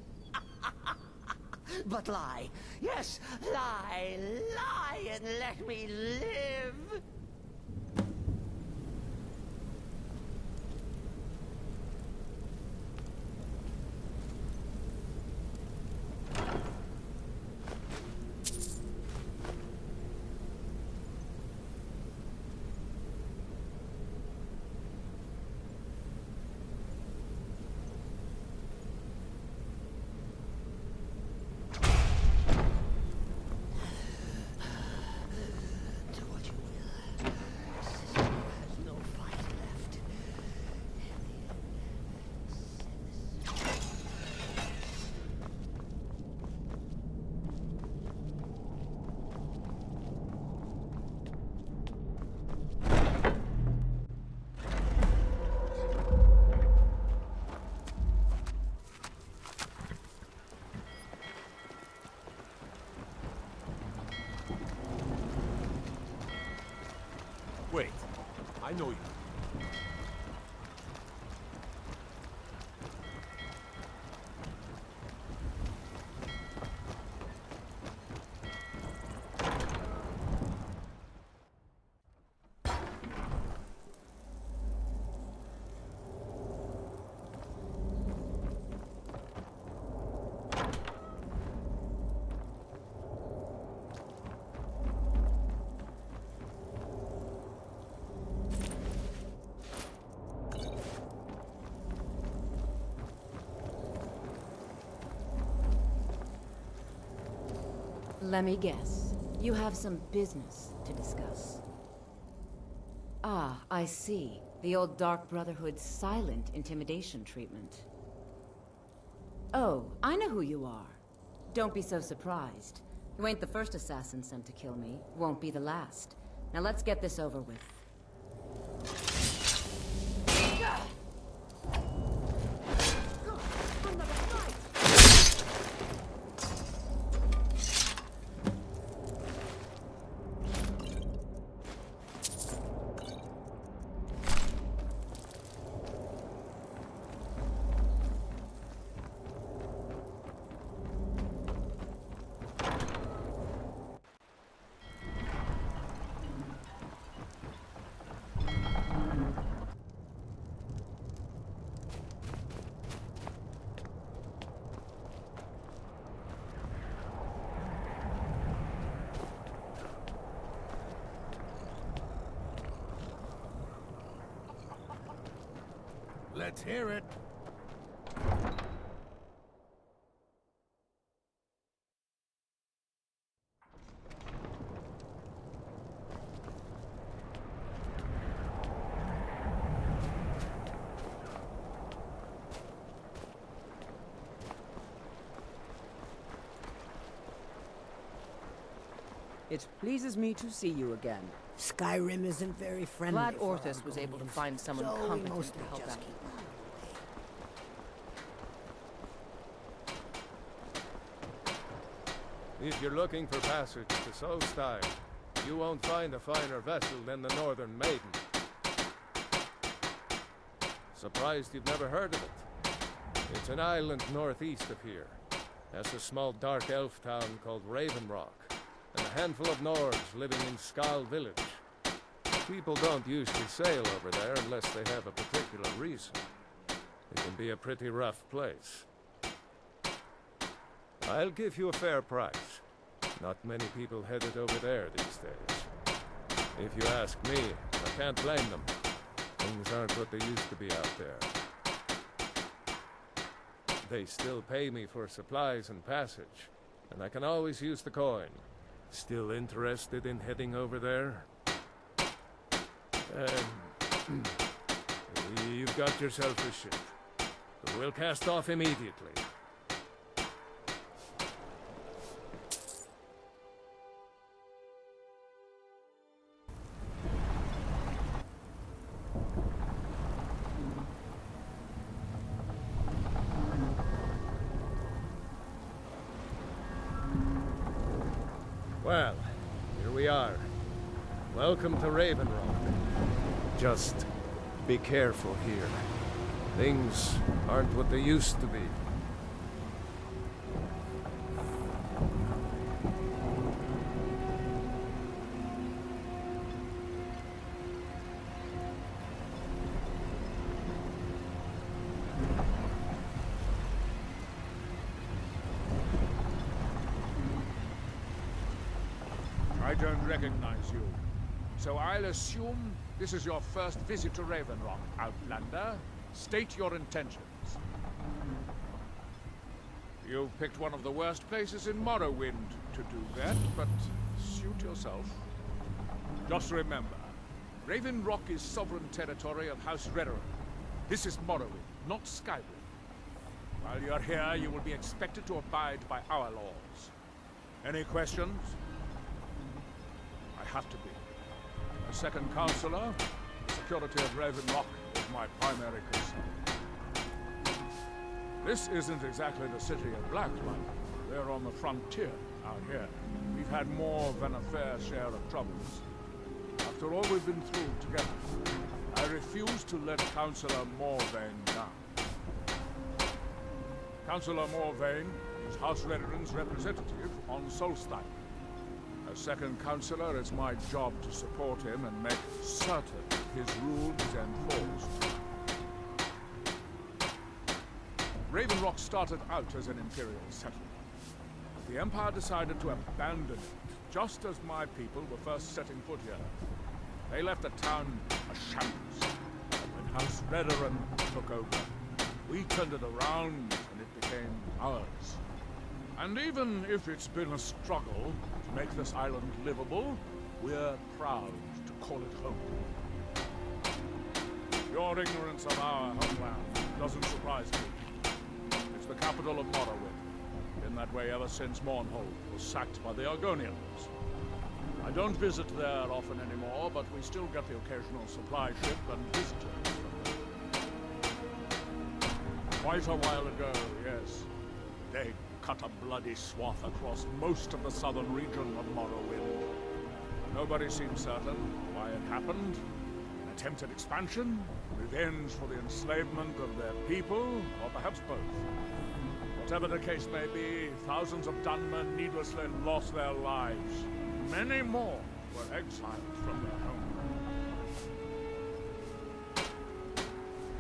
But lie. Yes, lie. Lie and let me live. Wait, I know you. Let me guess. You have some business to discuss. Ah, I see. The old Dark Brotherhood's silent intimidation treatment. Oh, I know who you are. Don't be so surprised. You ain't the first assassin sent to kill me. Won't be the last. Now let's get this over with. Let's hear it. It pleases me to see you again. Skyrim isn't very friendly. Glad Orthus was able to find someone competent to help out. If you're looking for passage to Solstein, you won't find a finer vessel than the Northern Maiden. Surprised you've never heard of it? It's an island northeast of here. That's a small dark elf town called Raven Rock, and a handful of Nords living in Skal Village. People don't usually sail over there unless they have a particular reason. It can be a pretty rough place. I'll give you a fair price. Not many people headed over there these days. If you ask me, I can't blame them. Things aren't what they used to be out there. They still pay me for supplies and passage, and I can always use the coin. Still interested in heading over there? You've got yourself a ship. We'll cast off immediately. Well, here we are. Welcome to Raven Rock. Just be careful here. Things aren't what they used to be. I don't recognize you. So I'll assume this is your first visit to Raven Rock, Outlander. State your intentions. You've picked one of the worst places in Morrowind to do that, but suit yourself. Just remember, Raven Rock is sovereign territory of House Redoran. This is Morrowind, not Skyrim. While you're here, you will be expected to abide by our laws. Any questions? I have to be. As second counselor, the security of Raven Rock is my primary concern. This isn't exactly the city of Blacklight. We're on the frontier out here. We've had more than a fair share of troubles. After all we've been through together, I refuse to let Councillor Morvain down. Councillor Morvain is House Redoran's representative on Solstein. As second counselor, it's my job to support him and make certain his rule is enforced. Raven Rock started out as an imperial settlement. The Empire decided to abandon it, just as my people were first setting foot here. They left the town a shambles. When House Redoran took over, we turned it around and it became ours. And even if it's been a struggle to make this island livable, we're proud to call it home. Your ignorance of our homeland doesn't surprise me. It's the capital of Morrowind. Been that way ever since Mournhold was sacked by the Argonians. I don't visit there often anymore, but we still get the occasional supply ship and visitors from there. Quite a while ago, yes. They cut a bloody swath across most of the southern region of Morrowind. Nobody seems certain why it happened. An attempted expansion, revenge for the enslavement of their people, or perhaps both. Whatever the case may be, thousands of Dunmen needlessly lost their lives. Many more were exiled from their homeland.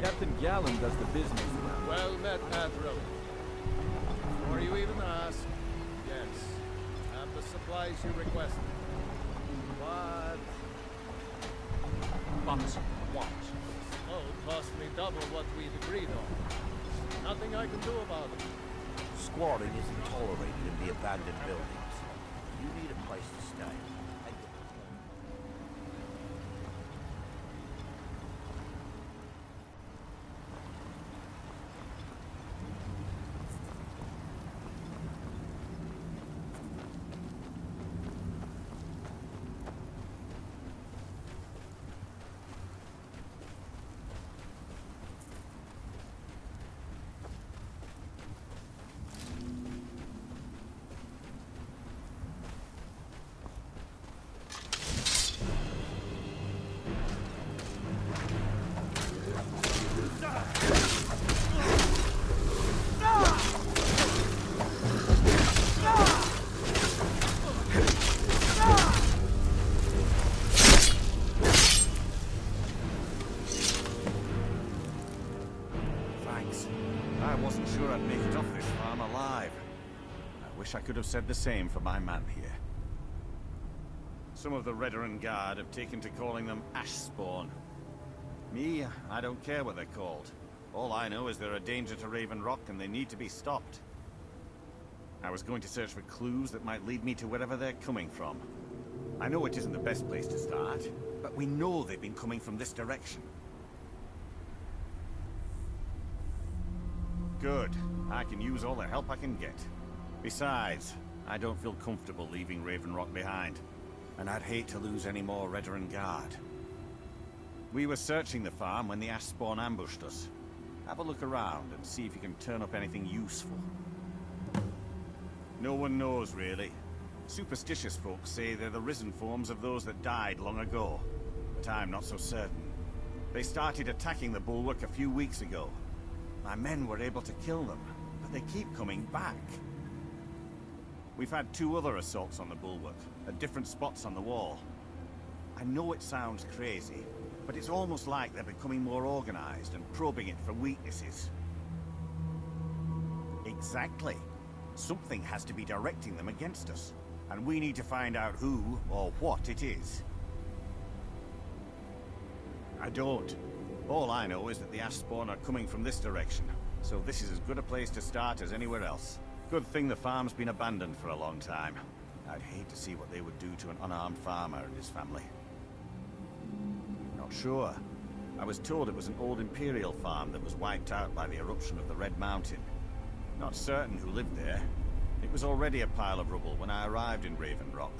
Captain Gallen does the business. Well met, Patrol. Before you even ask, yes, have the supplies you requested. But what? Oh, cost me double what we'd agreed on. Nothing I can do about it. Squatting isn't tolerated in the abandoned buildings. You need a place to stay. I could have said the same for my man here. Some of the Redoran Guard have taken to calling them Ashspawn. Me, I don't care what they're called. All I know is they're a danger to Raven Rock and they need to be stopped. I was going to search for clues that might lead me to wherever they're coming from. I know it isn't the best place to start, but we know they've been coming from this direction. Good. I can use all the help I can get. Besides, I don't feel comfortable leaving Raven Rock behind, and I'd hate to lose any more Redoran Guard. We were searching the farm when the ash spawn ambushed us. Have a look around and see if you can turn up anything useful. No one knows, really. Superstitious folks say they're the risen forms of those that died long ago, but I'm not so certain. They started attacking the bulwark a few weeks ago. My men were able to kill them, but they keep coming back. We've had 2 other assaults on the bulwark, at different spots on the wall. I know it sounds crazy, but it's almost like they're becoming more organized and probing it for weaknesses. Exactly. Something has to be directing them against us, and we need to find out who or what it is. I don't. All I know is that the ash spawn are coming from this direction, so this is as good a place to start as anywhere else. Good thing the farm's been abandoned for a long time. I'd hate to see what they would do to an unarmed farmer and his family. Not sure. I was told it was an old Imperial farm that was wiped out by the eruption of the Red Mountain. Not certain who lived there. It was already a pile of rubble when I arrived in Raven Rock.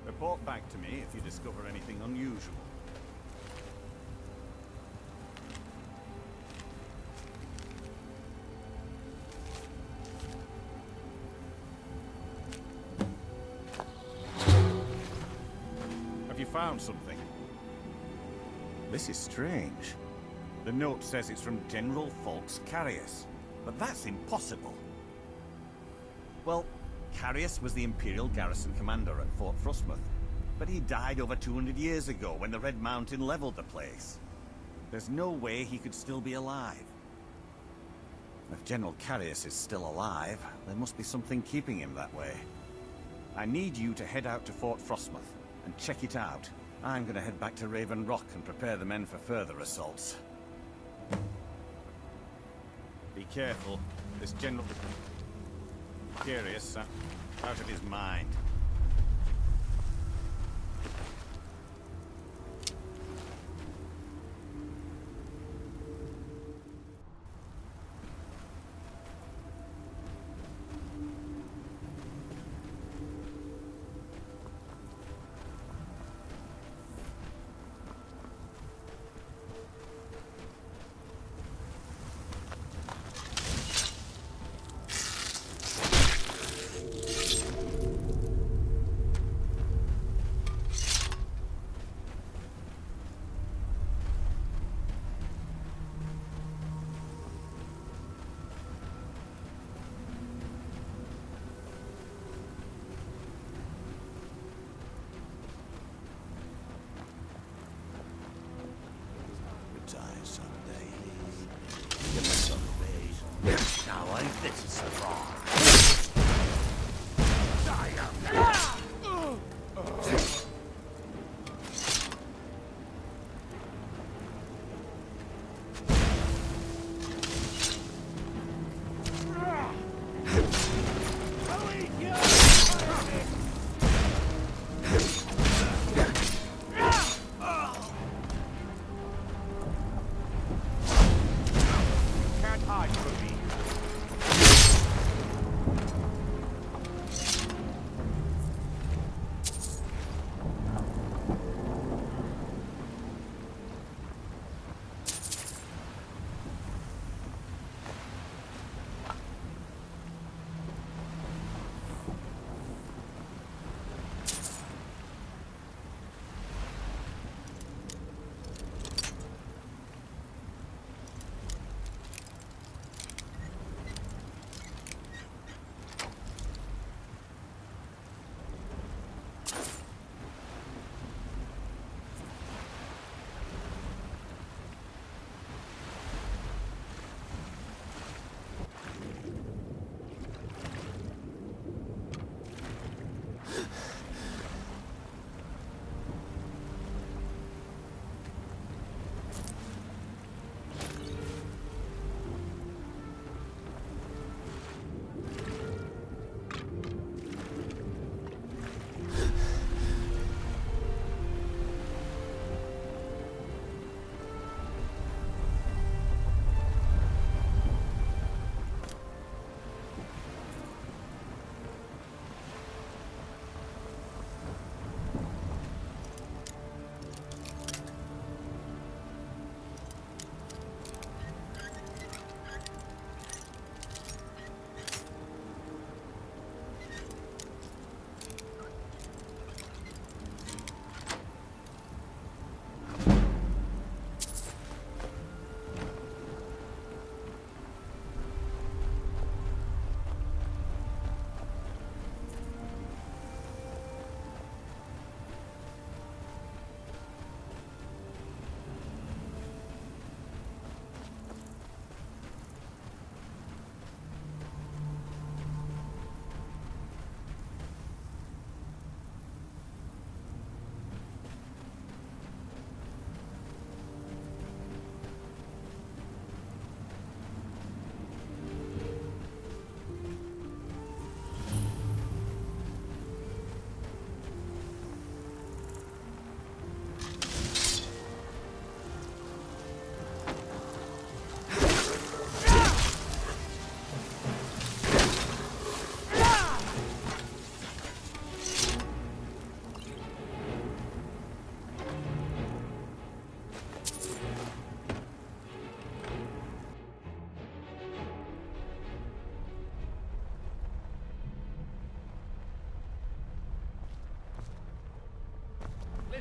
Report back to me if you discover anything unusual. Have you found something? This is strange. The note says it's from General Falks Carius, but that's impossible. Well, Carius was the Imperial garrison commander at Fort Frostmoth, but he died over 200 years ago when the Red Mountain leveled the place. There's no way he could still be alive. If General Carius is still alive, there must be something keeping him that way. I need you to head out to Fort Frostmoth and check it out. I'm gonna head back to Raven Rock and prepare the men for further assaults. Be careful. This general... Curious, out of his mind. Now ain't this a surprise?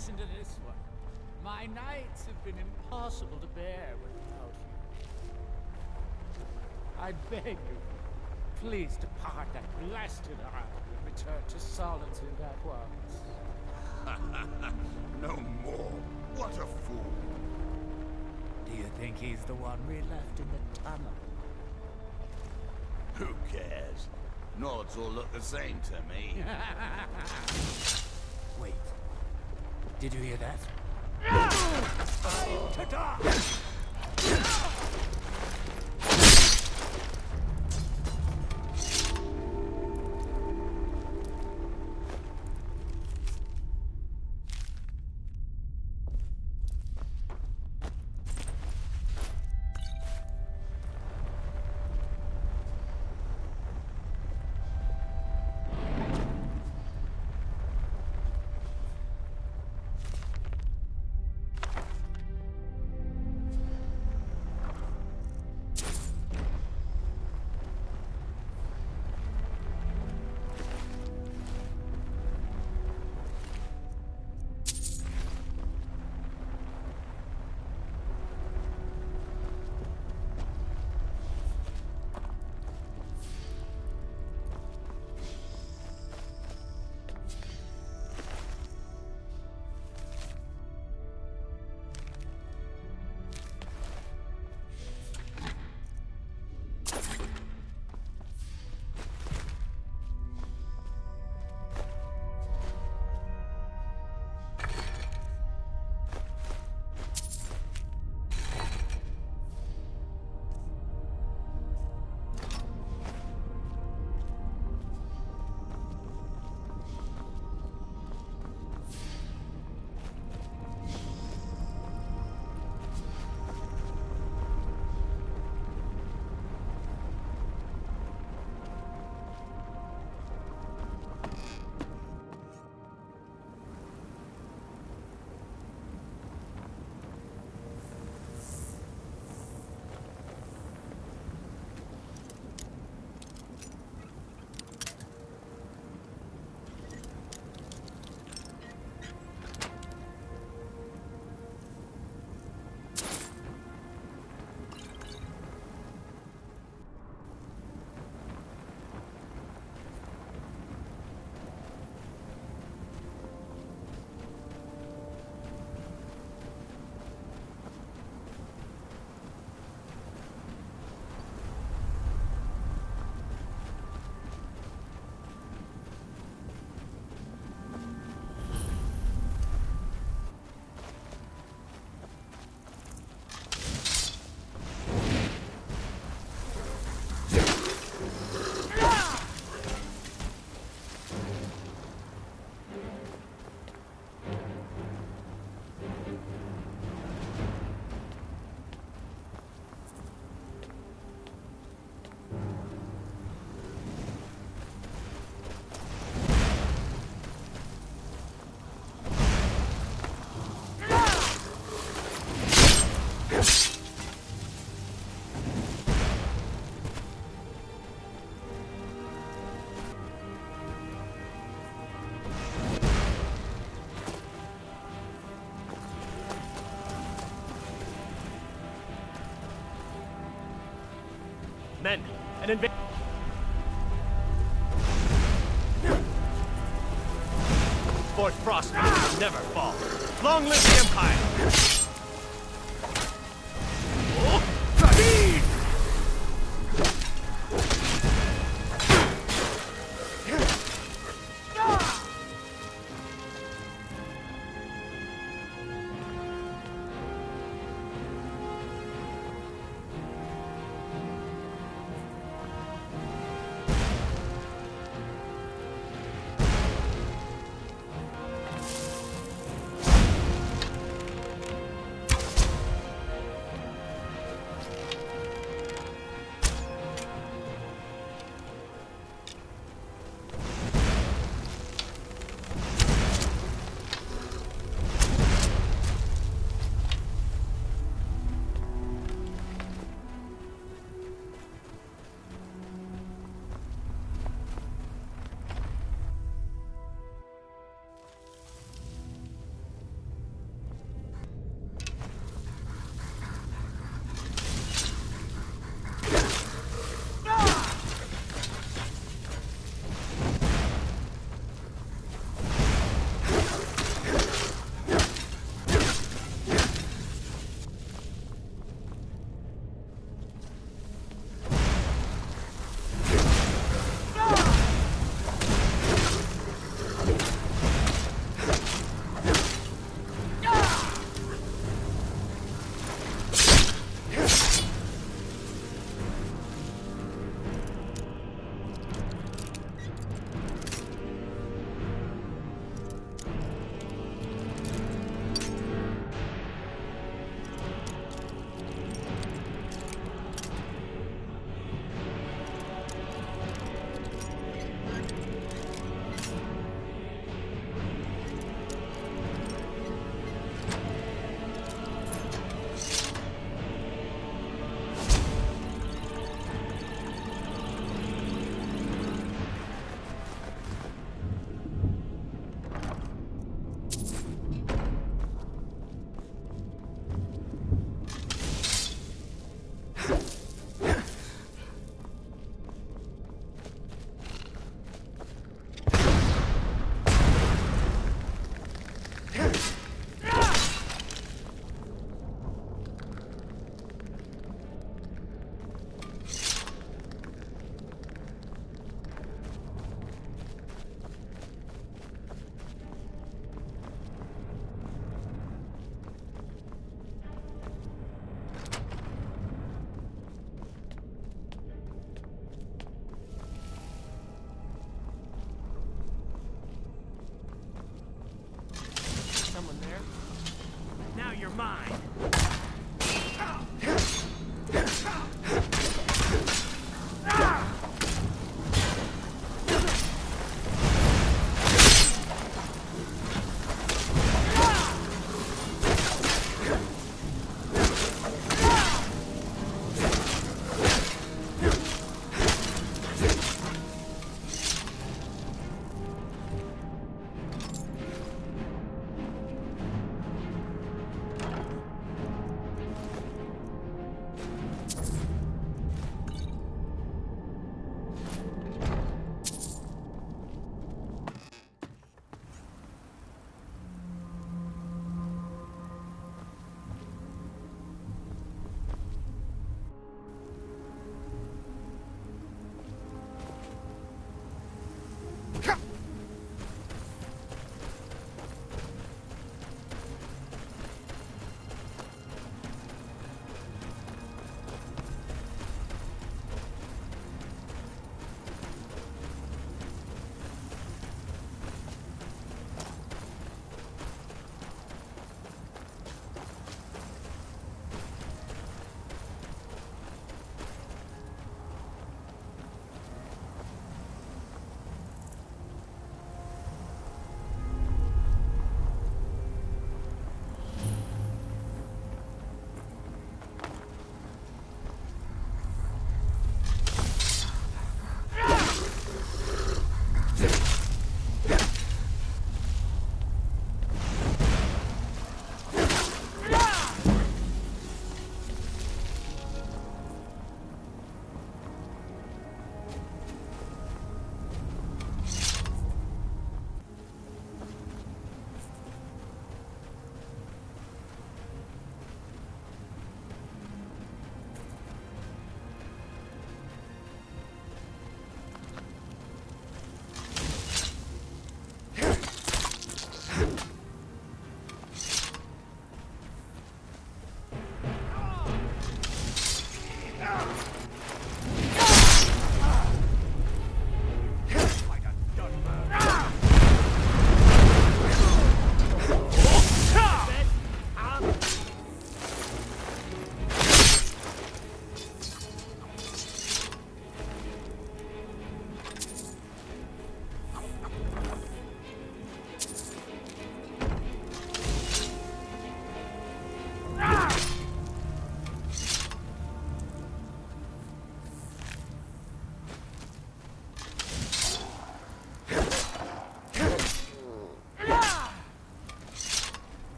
listen to this one. My nights have been impossible to bear without you. I beg you, please depart that blasted island and return to solitude at once. No more. What a fool. Do you think he's the one we left in the tunnel? Who cares? Nods all look the same to me. Wait. Did you hear that? Ta-da! Men, an invasion. Fort Frost will never fall. Long live the Empire! mine.